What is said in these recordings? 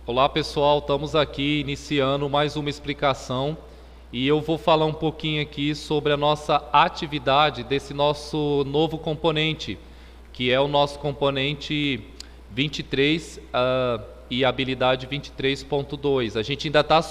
Olá pessoal, estamos aqui iniciando mais uma explicação e eu vou falar um pouquinho aqui sobre a nossa atividade desse nosso novo componente, que é o nosso componente 23 e habilidade 23.2. A gente ainda está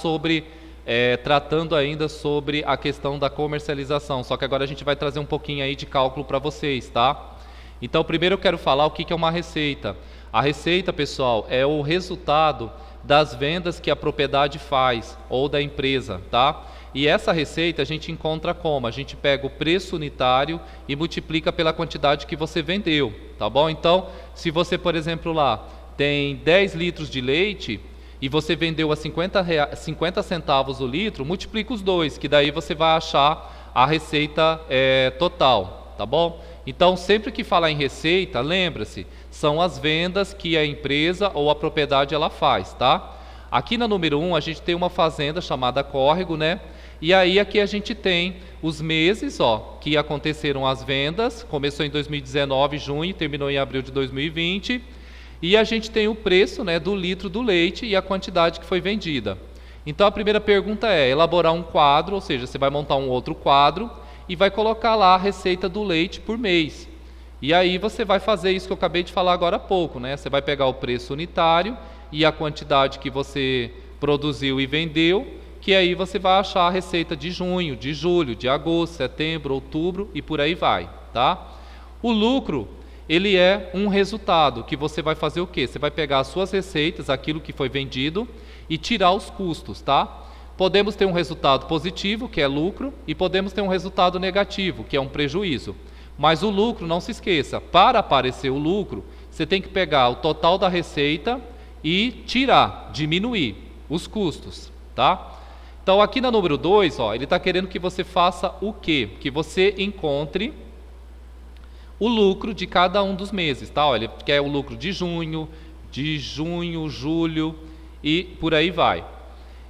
tratando ainda sobre a questão da comercialização, só que agora a gente vai trazer um pouquinho aí de cálculo para vocês, tá? Então primeiro eu quero falar o que é uma receita. A receita, pessoal, é o resultado das vendas que a propriedade faz ou da empresa, tá? E essa receita a gente encontra como? A gente pega o preço unitário e multiplica pela quantidade que você vendeu, tá bom? Então, se você, por exemplo, lá tem 10 litros de leite e você vendeu a 50 centavos o litro, multiplica os dois, que daí você vai achar a receita total, tá bom? Então, sempre que falar em receita, lembra-se, são as vendas que a empresa ou a propriedade ela faz, tá? Aqui na número 1, a gente tem uma fazenda chamada córrego, né? E aí aqui a gente tem os meses, ó, que aconteceram as vendas, começou em 2019, junho, terminou em abril de 2020, e a gente tem o preço, né, do litro do leite e a quantidade que foi vendida. Então, a primeira pergunta é elaborar um quadro, ou seja, você vai montar um outro quadro, e vai colocar lá a receita do leite por mês. E aí você vai fazer isso que eu acabei de falar agora há pouco, né? Você vai pegar o preço unitário e a quantidade que você produziu e vendeu, que aí você vai achar a receita de junho, de julho, de agosto, setembro, outubro e por aí vai, tá? O lucro, ele é um resultado que você vai fazer o quê? Você vai pegar as suas receitas, aquilo que foi vendido, e tirar os custos, tá? Podemos ter um resultado positivo, que é lucro, e podemos ter um resultado negativo, que é um prejuízo. Mas o lucro, não se esqueça, para aparecer o lucro, você tem que pegar o total da receita e tirar, diminuir os custos, tá? Então aqui na número 2, ó, ele está querendo que você faça o quê? Que você encontre o lucro de cada um dos meses, tá? Ó, ele quer o lucro de junho, julho e por aí vai.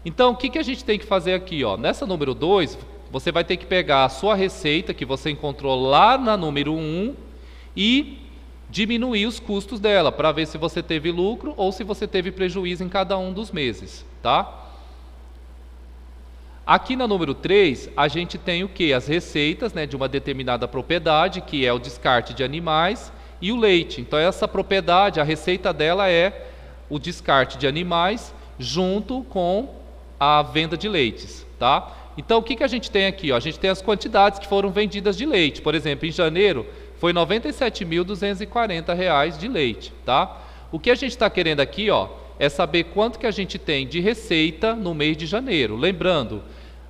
Então, o que a gente tem que fazer aqui, ó? Nessa número 2, você vai ter que pegar a sua receita que você encontrou lá na número 1 e diminuir os custos dela, para ver se você teve lucro ou se você teve prejuízo em cada um dos meses, tá? Aqui na número 3, a gente tem o quê? As receitas, né, de uma determinada propriedade, que é o descarte de animais e o leite. Então, essa propriedade, a receita dela é o descarte de animais junto com a venda de leites, tá? Então, o que a gente tem aqui? Ó? A gente tem as quantidades que foram vendidas de leite. Por exemplo, em janeiro, foi R$ 97.240 de leite, tá? O que a gente está querendo aqui, ó, é saber quanto que a gente tem de receita no mês de janeiro. Lembrando,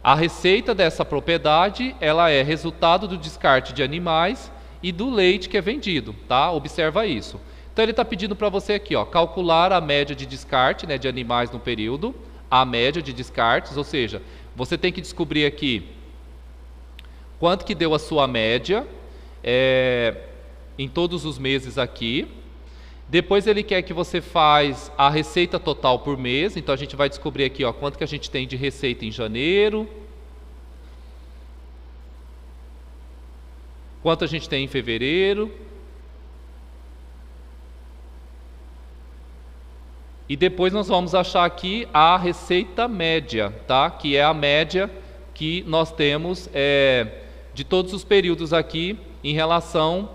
a receita dessa propriedade, ela é resultado do descarte de animais e do leite que é vendido, tá? Observa isso. Então, ele está pedindo para você aqui, ó, calcular a média de descarte, né, de animais no período, a média de descartes, ou seja, você tem que descobrir aqui quanto que deu a sua média em todos os meses aqui. Depois ele quer que você faz a receita total por mês, então a gente vai descobrir aqui, ó, quanto que a gente tem de receita em janeiro, quanto a gente tem em fevereiro, e depois nós vamos achar aqui a receita média, tá? Que é a média que nós temos de todos os períodos aqui em relação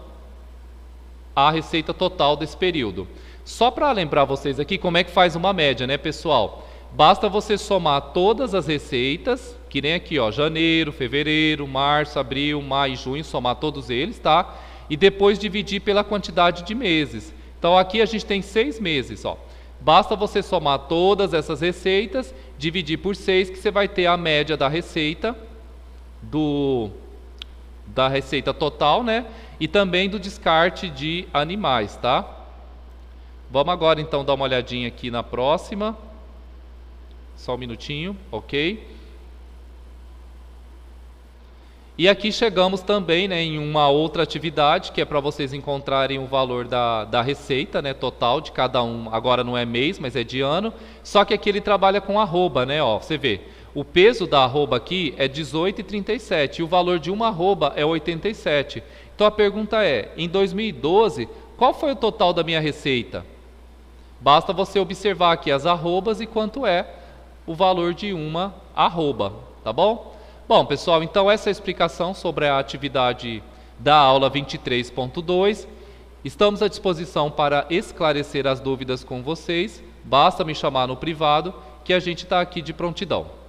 à receita total desse período. Só para lembrar vocês aqui como é que faz uma média, né, pessoal? Basta você somar todas as receitas, que nem aqui, ó, janeiro, fevereiro, março, abril, maio, junho, somar todos eles, tá? E depois dividir pela quantidade de meses. Então aqui a gente tem 6 meses, ó. Basta você somar todas essas receitas, dividir por 6, que você vai ter a média da receita, da receita total, né? E também do descarte de animais, tá? Vamos agora então dar uma olhadinha aqui na próxima. Só um minutinho, ok? E aqui chegamos também, né, em uma outra atividade, que é para vocês encontrarem o valor da receita, né, total de cada um. Agora não é mês, mas é de ano. Só que aqui ele trabalha com arroba, né? Ó, você vê, o peso da arroba aqui é 18,37 e o valor de uma arroba é 87. Então a pergunta é, em 2012, qual foi o total da minha receita? Basta você observar aqui as arrobas e quanto é o valor de uma arroba, tá bom? Bom, pessoal, então essa é a explicação sobre a atividade da aula 23.2. Estamos à disposição para esclarecer as dúvidas com vocês. Basta me chamar no privado que a gente está aqui de prontidão.